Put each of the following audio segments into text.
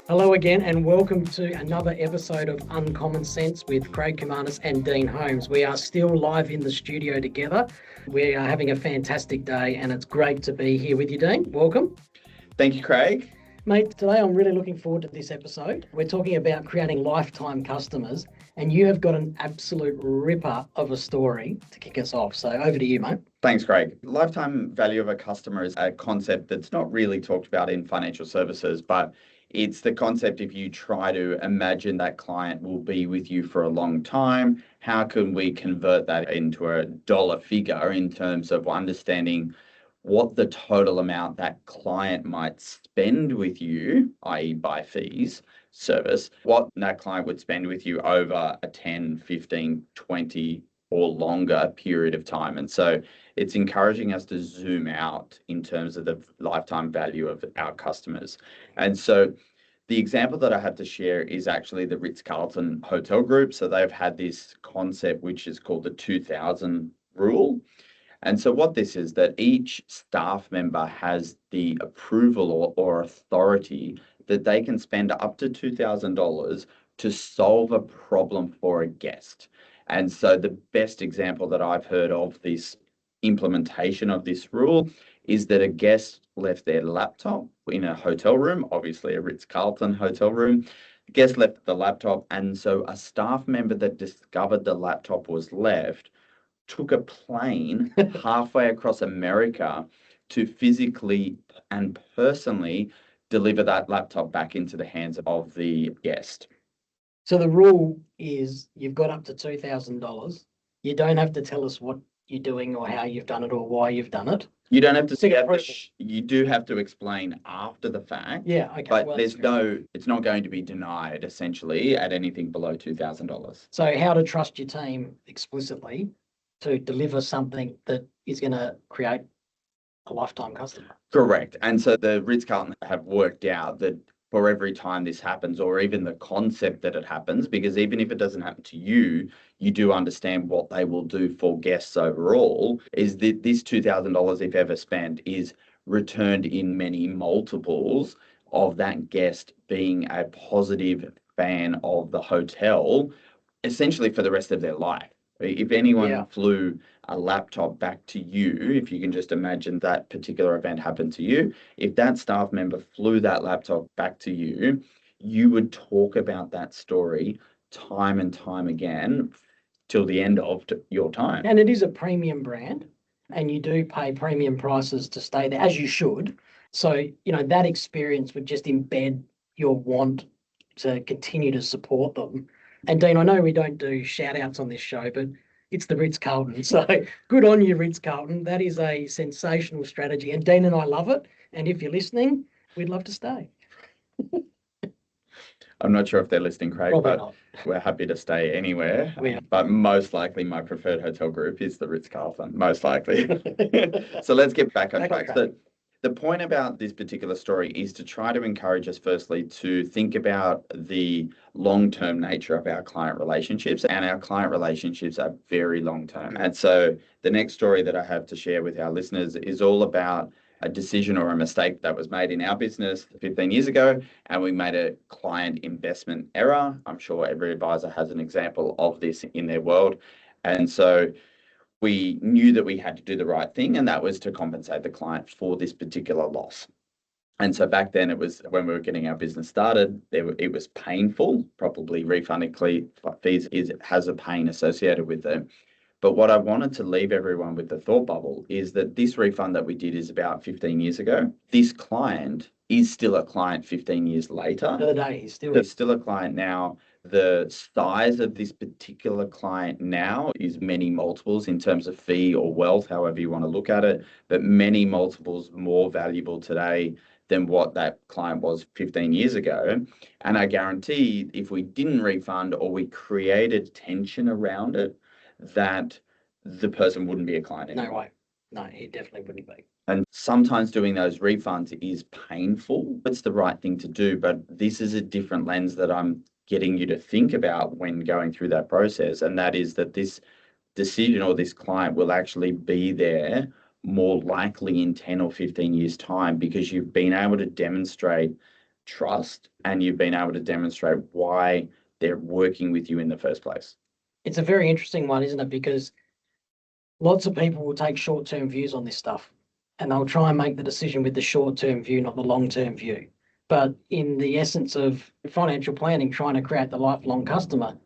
Hello again, and welcome to another episode of UncommonCents with Craig Commandus and Dean Holmes. We are still live in the studio together. We are having a fantastic day, and it's great to be here with you, Dean. Welcome. Thank you, Craig. Mate, today I'm really looking forward to this episode. We're talking about creating lifetime customers, and you have got an absolute ripper of a story to kick us off. So over to you, mate. Thanks, Craig. Lifetime value of a customer is a concept that's not really talked about in financial services, but it's the concept if you try to imagine that client will be with you for a long time, how can we convert that into a dollar figure in terms of understanding what the total amount that client might spend with you, i.e. by fees, service, what that client would spend with you over a 10, 15, 20 or longer period of time. And so it's encouraging us to zoom out in terms of the lifetime value of our customers. And so the example that I have to share is actually the Ritz Carlton hotel group. So they've had this concept which is called the 2000 rule. And so what this is that each staff member has the approval or authority that they can spend up to $2,000 to solve a problem for a guest. And so the best example that I've heard of this implementation of this rule is that a guest left their laptop in a hotel room, obviously a Ritz-Carlton hotel room. The guest left the laptop, and so a staff member that discovered the laptop was left took a plane halfway across America to physically and personally deliver that laptop back into the hands of the guest. So the rule is you've got up to $2,000. You don't have to tell us what you're doing or how you've done it or why you've done it. You don't have to you do have to explain after the fact. Yeah, okay. But it's not going to be denied essentially at anything below $2,000. So how to trust your team explicitly to deliver something that is going to create a lifetime customer. Correct. And so the Ritz-Carlton have worked out that for every time this happens, or even the concept that it happens, because even if it doesn't happen to you, you do understand what they will do for guests overall, is that this $2,000, if ever spent, is returned in many multiples of that guest being a positive fan of the hotel, essentially for the rest of their life. If anyone flew a laptop back to you, if you can just imagine that particular event happened to you, if that staff member flew that laptop back to you, you would talk about that story time and time again till the end of your time. And it is a premium brand, and you do pay premium prices to stay there, as you should. So, that experience would just embed your want to continue to support them. And Dean, I know we don't do shout outs on this show, but it's the Ritz-Carlton. So good on you, Ritz-Carlton. That is a sensational strategy. And Dean and I love it. And if you're listening, we'd love to stay. I'm not sure if they're listening, Craig, Probably but not. We're happy to stay anywhere. But most likely my preferred hotel group is the Ritz-Carlton, most likely. So let's get back on track. The point about this particular story is to try to encourage us, firstly, to think about the long-term nature of our client relationships, and our client relationships are very long-term. And so the next story that I have to share with our listeners is all about a decision or a mistake that was made in our business 15 years ago, and we made a client investment error. I'm sure every advisor has an example of this in their world. And so we knew that we had to do the right thing, and that was to compensate the client for this particular loss. And so back then, it was when we were getting our business started, it was painful. Probably refunding fees has a pain associated with it. But what I wanted to leave everyone with the thought bubble is that this refund that we did is about 15 years ago. This client is still a client 15 years later. To the day, he's still a client now. The size of this particular client now is many multiples in terms of fee or wealth, however you want to look at it, but many multiples more valuable today than what that client was 15 years ago. And I guarantee if we didn't refund or we created tension around it, that the person wouldn't be a client anymore. No way. No, he definitely wouldn't be. And sometimes doing those refunds is painful. It's the right thing to do, but this is a different lens that I'm getting you to think about when going through that process. And that is that this decision or this client will actually be there more likely in 10 or 15 years' time because you've been able to demonstrate trust and you've been able to demonstrate why they're working with you in the first place. It's a very interesting one, isn't it? Because lots of people will take short-term views on this stuff and they'll try and make the decision with the short-term view, not the long-term view. But in the essence of financial planning, trying to create the lifelong customer,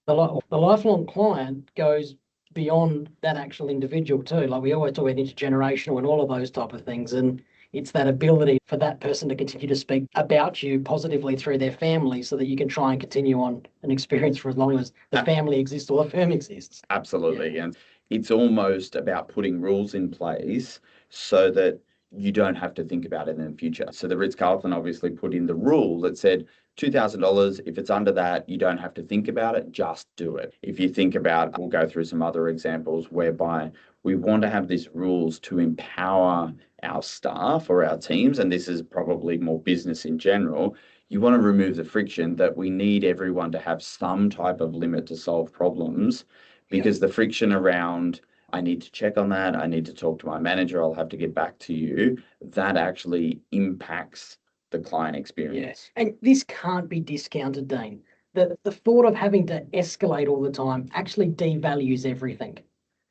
the lifelong client goes beyond that actual individual too. Like we always talk about intergenerational and all of those type of things. And it's that ability for that person to continue to speak about you positively through their family so that you can try and continue on an experience for as long as the family exists or the firm exists. Absolutely. Yeah. And it's almost about putting rules in place so that you don't have to think about it in the future. So the Ritz Carlton obviously put in the rule that said $2,000. If it's under that, you don't have to think about it, just do it. If you think about, we'll go through some other examples whereby we want to have these rules to empower our staff or our teams, and this is probably more business in general. You want to remove the friction that we need everyone to have some type of limit to solve problems, because the friction around, I need to check on that, I need to talk to my manager, I'll have to get back to you, that actually impacts the client experience. Yes. And this can't be discounted, Dean. The thought of having to escalate all the time actually devalues everything.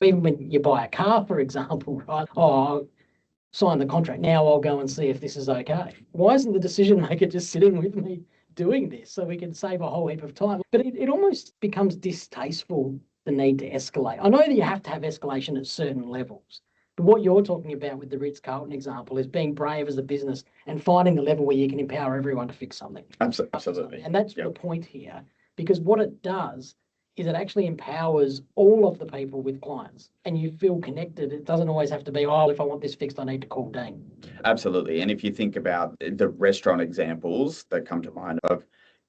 Even when you buy a car, for example, right? Oh, I'll sign the contract. Now I'll go and see if this is okay. Why isn't the decision maker just sitting with me doing this so we can save a whole heap of time? But it almost becomes distasteful, the need to escalate. I know that you have to have escalation at certain levels. But what you're talking about with the Ritz-Carlton example is being brave as a business and finding the level where you can empower everyone to fix something. Absolutely. And that's the point here, because what it does is it actually empowers all of the people with clients and you feel connected. It doesn't always have to be, oh, if I want this fixed, I need to call Dean. Absolutely. And if you think about the restaurant examples that come to mind of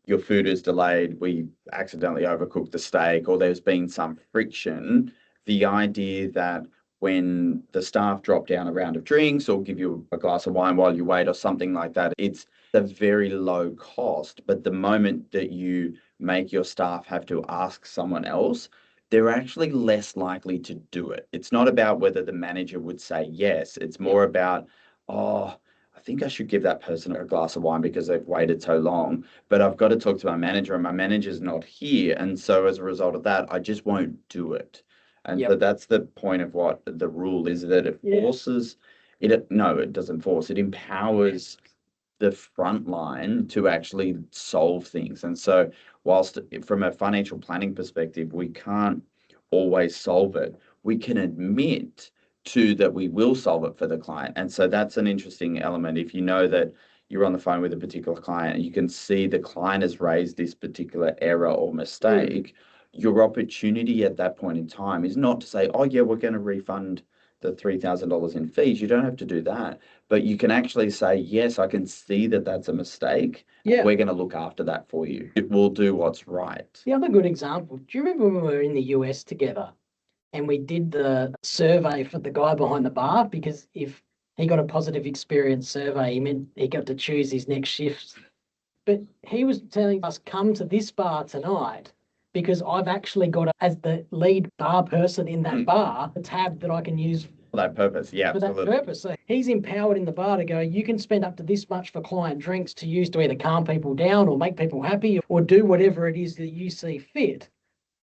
your food is delayed, we accidentally overcooked the steak, or there's been some friction, the idea that when the staff drop down a round of drinks or give you a glass of wine while you wait or something like that, it's a very low cost. But the moment that you make your staff have to ask someone else, they're actually less likely to do it. It's not about whether the manager would say yes. It's more about, oh, I think I should give that person a glass of wine because they've waited so long, but I've got to talk to my manager and my manager's not here. And so as a result of that, I just won't do it. And so that's the point of what the rule is, that it forces it. No, it doesn't force. It empowers the front line to actually solve things. And so whilst from a financial planning perspective, we can't always solve it, we can admit to that we will solve it for the client. And so that's an interesting element. If you know that you're on the phone with a particular client and you can see the client has raised this particular error or mistake, your opportunity at that point in time is not to say, oh yeah, we're going to refund the $3,000 in fees. You don't have to do that, but you can actually say, yes, I can see that that's a mistake. Yeah. We're going to look after that for you. It will do what's right. The other good example, do you remember when we were in the US together and we did the survey for the guy behind the bar? Because if he got a positive experience survey, he meant he got to choose his next shift. But he was telling us, come to this bar tonight, because I've actually got, as the lead bar person in that bar, a tab that I can use for that purpose. Yeah, for absolutely. that purpose. So he's empowered in the bar to go, you can spend up to this much for client drinks to use to either calm people down or make people happy or do whatever it is that you see fit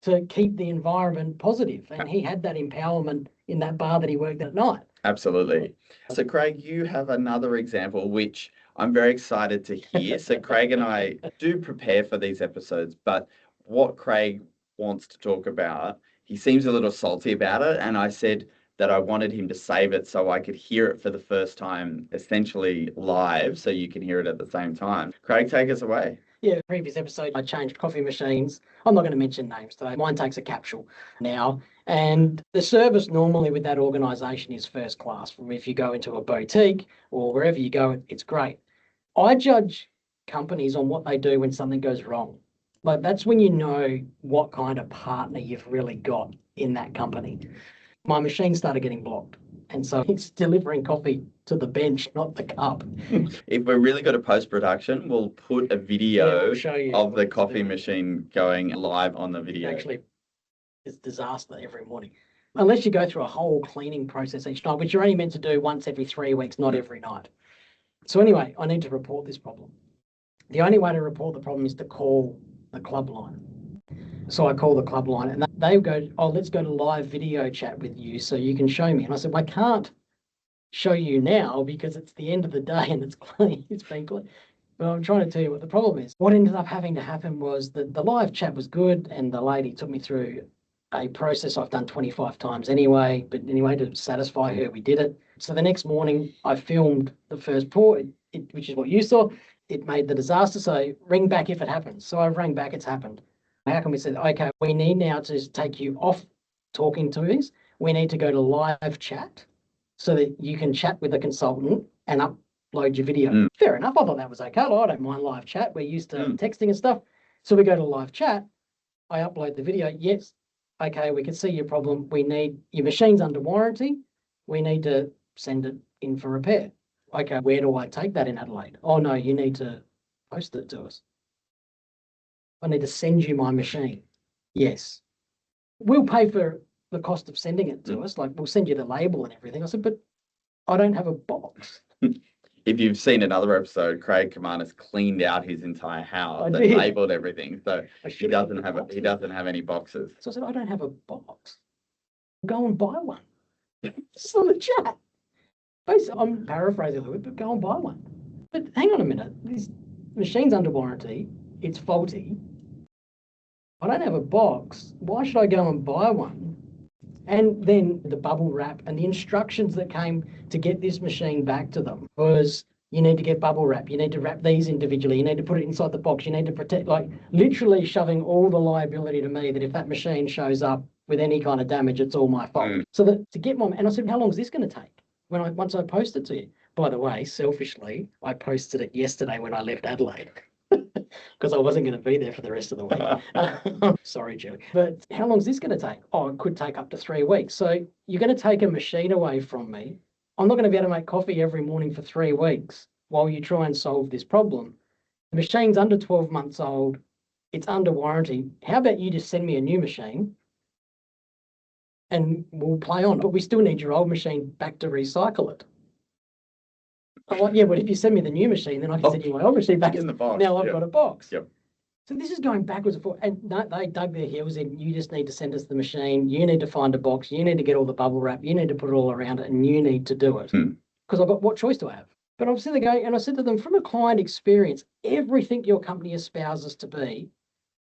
to keep the environment positive. And he had that empowerment in that bar that he worked at night. Absolutely. So Craig, you have another example, which I'm very excited to hear. So Craig and I do prepare for these episodes, but what Craig wants to talk about, he seems a little salty about it. And I said that I wanted him to save it so I could hear it for the first time, essentially live, so you can hear it at the same time. Craig, take us away. Yeah, previous episode, I changed coffee machines. I'm not going to mention names today. Mine takes a capsule now. And the service normally with that organisation is first class. From if you go into a boutique or wherever you go, it's great. I judge companies on what they do when something goes wrong. Like that's when you know what kind of partner you've really got in that company. My machine started getting blocked. And so it's delivering coffee to the bench, not the cup. If we're really good at post-production, we'll put a video of the coffee machine going live on the video. Actually, it's disaster every morning. Unless you go through a whole cleaning process each night, which you're only meant to do once every 3 weeks, not every night. So anyway, I need to report this problem. The only way to report the problem is to call the club line. So I call the club line and they go, oh, let's go to live video chat with you so you can show me. And I said, well, I can't show you now because it's the end of the day and it's clean. It's been clean. But I'm trying to tell you what the problem is. What ended up having to happen was that the live chat was good and the lady took me through a process I've done 25 times anyway. But anyway, to satisfy her, we did it. So the next morning I filmed the first pour, which is what you saw. It made the disaster. So ring back if it happens. So I rang back, it's happened. How can we say, okay, we need now to take you off talking to us. We need to go to live chat so that you can chat with a consultant and upload your video. Fair enough. I thought that was okay. Well, I don't mind live chat. We're used to texting and stuff. So we go to live chat. I upload the video. Yes. Okay, we can see your problem. We need your machine's under warranty. We need to send it in for repair. Okay, where do I take that in Adelaide? Oh, no, you need to post it to us. I need to send you my machine. Yes. We'll pay for the cost of sending it to us. Like, we'll send you the label and everything. I said, but I don't have a box. If you've seen another episode, Craig Commander's cleaned out his entire house and labelled everything. So he doesn't have any boxes. So I said, I don't have a box. Go and buy one. It's on the chat. Basically, I'm paraphrasing a little bit, but go and buy one. But hang on a minute. This machine's under warranty. It's faulty. I don't have a box. Why should I go and buy one? And then the bubble wrap and the instructions that came to get this machine back to them was you need to get bubble wrap. You need to wrap these individually. You need to put it inside the box. You need to protect, like literally shoving all the liability to me that if that machine shows up with any kind of damage, it's all my fault. So that to get my, and I said, how long is this going to take? Once I post it to you. By the way, selfishly, I posted it yesterday when I left Adelaide. Because I wasn't going to be there for the rest of the week. Sorry, Julie. But how long is this going to take? Oh, it could take up to 3 weeks. So you're going to take a machine away from me. I'm not going to be able to make coffee every morning for 3 weeks while you try and solve this problem. The machine's under 12 months old. It's under warranty. How about you just send me a new machine and we'll play on? But we still need your old machine back to recycle it. I'm like, yeah, but if you send me the new machine, then I can send you my old machine back in the box. Now I've got a box. Yep. So this is going backwards and forwards. And no, they dug their heels in. You just need to send us the machine. You need to find a box. You need to get all the bubble wrap. You need to put it all around it, and you need to do it. Because I've got, what choice do I have? But I'm sitting there going, and I said to them, from a client experience, everything your company espouses to be,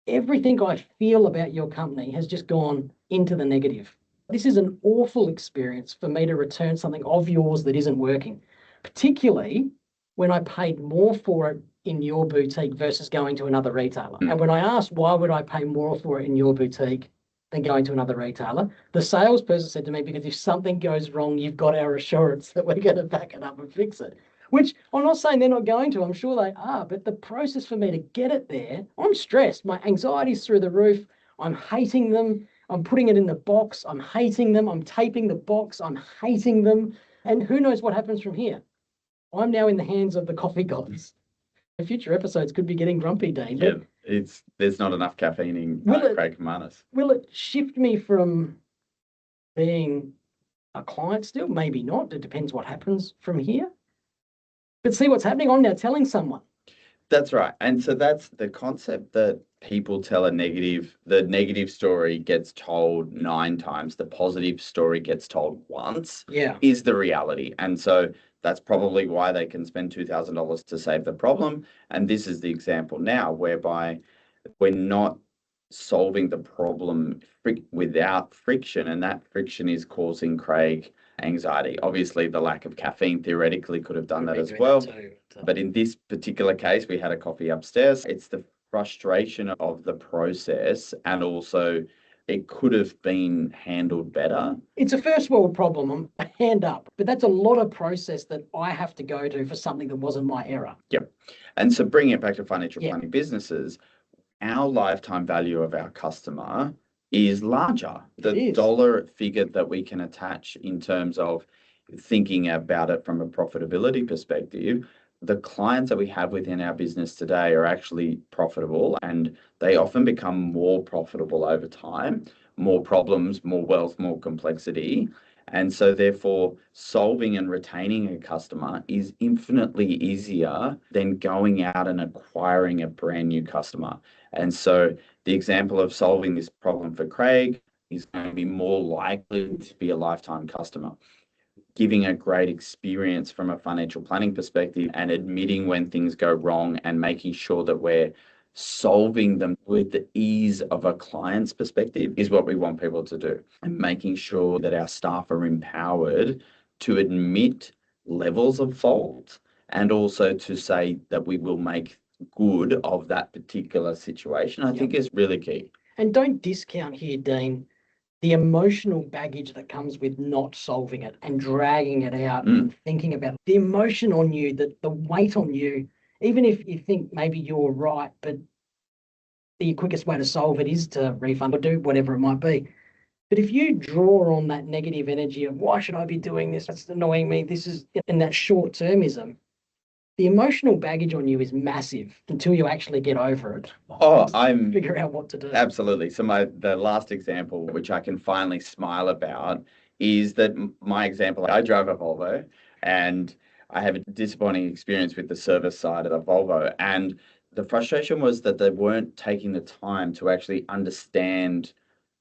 everything I feel about your company has just gone into the negative. This is an awful experience for me to return something of yours that isn't working, particularly when I paid more for it in your boutique versus going to another retailer. And when I asked why would I pay more for it in your boutique than going to another retailer, the salesperson said to me, because if something goes wrong, you've got our assurance that we're going to back it up and fix it. Which I'm not saying they're not going to, I'm sure they are, but the process for me to get it there, I'm stressed. My anxiety's through the roof. I'm hating them. I'm putting it in the box. I'm hating them. I'm taping the box. I'm hating them. And who knows what happens from here? I'm now in the hands of the coffee gods. The future episodes could be getting grumpy, Dean. Yeah, there's not enough caffeine in Craig Commander's. Will it shift me from being a client still? Maybe not. It depends what happens from here. But see what's happening. I'm now telling someone. That's right. And so that's the concept that people tell the negative story gets told 9 times, the positive story gets told once, is the reality. And so that's probably why they can spend $2,000 to save the problem. And this is the example now whereby we're not solving the problem without friction, and that friction is causing Craig anxiety. Obviously, the lack of caffeine theoretically could have done that as well. But in this particular case, we had a coffee upstairs. It's the frustration of the process, and also it could have been handled better. It's a first world problem, hand up, but that's a lot of process that I have to go to for something that wasn't my error. Yep. And so bringing it back to financial planning businesses, our lifetime value of our customer is larger. The dollar figure that we can attach in terms of thinking about it from a profitability perspective, the clients that we have within our business today are actually profitable, and they often become more profitable over time, more problems, more wealth, more complexity. And so therefore, solving and retaining a customer is infinitely easier than going out and acquiring a brand new customer. And so the example of solving this problem for Craig is going to be more likely to be a lifetime customer. Giving a great experience from a financial planning perspective and admitting when things go wrong and making sure that we're solving them with the ease of a client's perspective is what we want people to do. And making sure that our staff are empowered to admit levels of fault and also to say that we will make good of that particular situation, I think is really key. And don't discount here, Dean, the emotional baggage that comes with not solving it and dragging it out and thinking about it. The emotion on you, the weight on you, even if you think maybe you're right, but the quickest way to solve it is to refund or do whatever it might be. But if you draw on that negative energy of why should I be doing this? That's annoying me. This is in that short termism. The emotional baggage on you is massive until you actually get over it. Figure out what to do. Absolutely. So the last example, which I can finally smile about, is that my example, I drive a Volvo and I have a disappointing experience with the service side of the Volvo. And the frustration was that they weren't taking the time to actually understand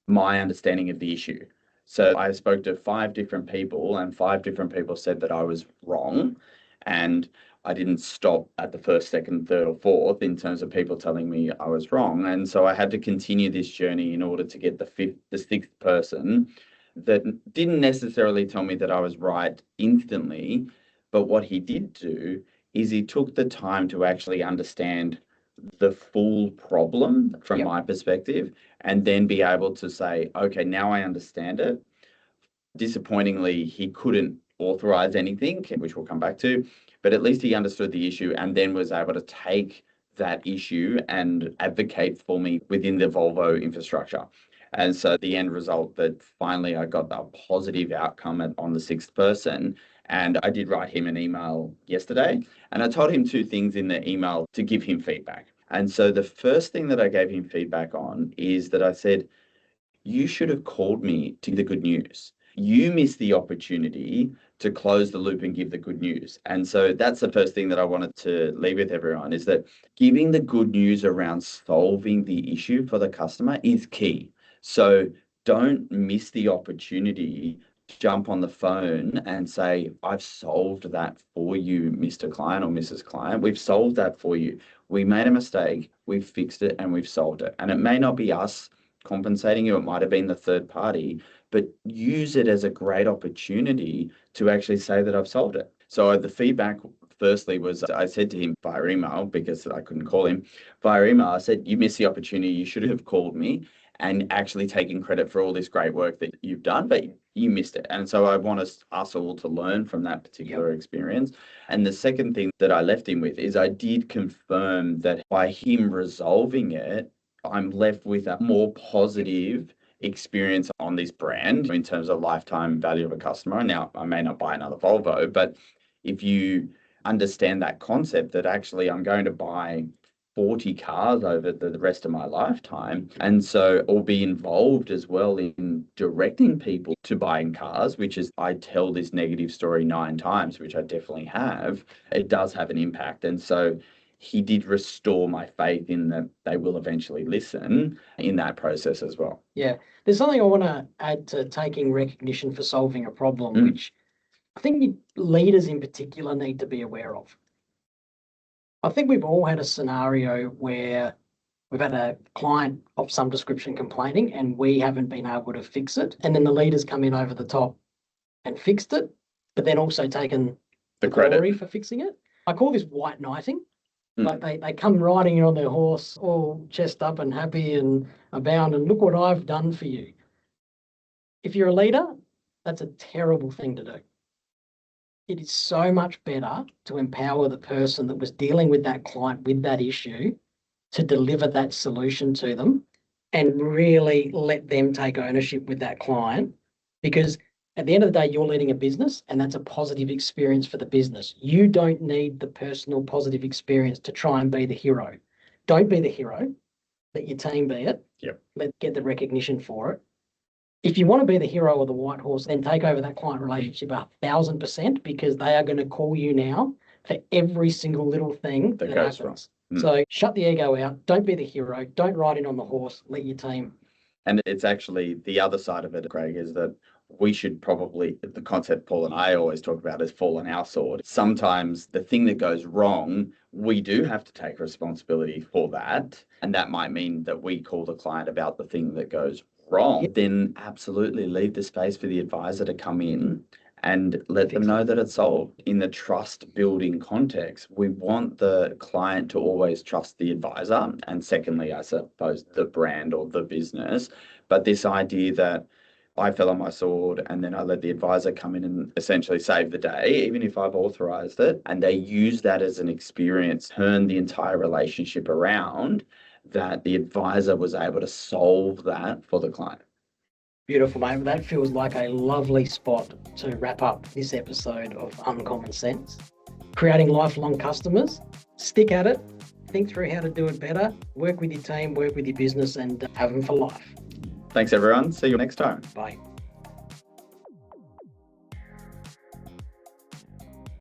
my understanding of the issue. So I spoke to 5 different people and 5 different people said that I was wrong. And I didn't stop at the first, second, third, or fourth in terms of people telling me I was wrong. And so I had to continue this journey in order to get the 6th person that didn't necessarily tell me that I was right instantly. But what he did do is he took the time to actually understand the full problem from my perspective and then be able to say, okay, now I understand it. Disappointingly, he couldn't authorize anything, which we'll come back to, but at least he understood the issue and then was able to take that issue and advocate for me within the Volvo infrastructure. And so the end result that finally I got a positive outcome on the 6th person. And I did write him an email yesterday and I told him 2 things in the email to give him feedback. And so the first thing that I gave him feedback on is that I said, you should have called me to the good news. You missed the opportunity to close the loop and give the good news. And so that's the first thing that I wanted to leave with everyone is that giving the good news around solving the issue for the customer is key. So don't miss the opportunity to jump on the phone and say, I've solved that for you, Mr. Client or Mrs. Client. We've solved that for you. We made a mistake, we've fixed it and we've solved it. And it may not be us compensating you, it might have been the third party, but use it as a great opportunity to actually say that I've solved it. So the feedback firstly was I said to him via email, because I couldn't call him, via email, I said, you missed the opportunity, you should have called me and actually taken credit for all this great work that you've done, but you missed it. And so I want us all to learn from that particular experience. And the second thing that I left him with is I did confirm that by him resolving it, I'm left with a more positive experience on this brand in terms of lifetime value of a customer. Now, I may not buy another Volvo, but if you understand that concept that actually I'm going to buy 40 cars over the rest of my lifetime, and so or be involved as well in directing people to buying cars, which is I tell this negative story 9 times, which I definitely have, it does have an impact. And so he did restore my faith in that they will eventually listen in that process as well. Yeah. There's something I want to add to taking recognition for solving a problem, which I think leaders in particular need to be aware of. I think we've all had a scenario where we've had a client of some description complaining and we haven't been able to fix it. And then the leaders come in over the top and fixed it, but then also taken the glory for fixing it. I call this white knighting. Like they come riding on their horse, all chest up and happy and abound, and look what I've done for you. If you're a leader, that's a terrible thing to do. It is so much better to empower the person that was dealing with that client with that issue to deliver that solution to them and really let them take ownership with that client, because at the end of the day, you're leading a business and that's a positive experience for the business. You don't need the personal positive experience to try and be the hero. Don't be the hero. Let your team be it. Yep. Let's get the recognition for it. If you want to be the hero or the white horse, then take over that client relationship 1,000%, because they are going to call you now for every single little thing That that goes happens. wrong. So shut the ego out. Don't be the hero. Don't ride in on the horse. Let your team. And it's actually the other side of it, Craig, is that we should probably, the concept Paul and I always talk about is fall on our sword. Sometimes the thing that goes wrong, we do have to take responsibility for that. And that might mean that we call the client about the thing that goes wrong. Yep. Then absolutely leave the space for the advisor to come in and let them Fix know it. that it's solved. In the trust building context, we want the client to always trust the advisor. And secondly, I suppose, the brand or the business. But this idea that I fell on my sword and then I let the advisor come in and essentially save the day, even if I've authorized it, and they use that as an experience, turn the entire relationship around, that the advisor was able to solve that for the client. Beautiful, mate. That feels like a lovely spot to wrap up this episode of Uncommon Sense. Creating lifelong customers. Stick at it. Think through how to do it better. Work with your team, work with your business, and have them for life. Thanks, everyone. See you next time. Bye.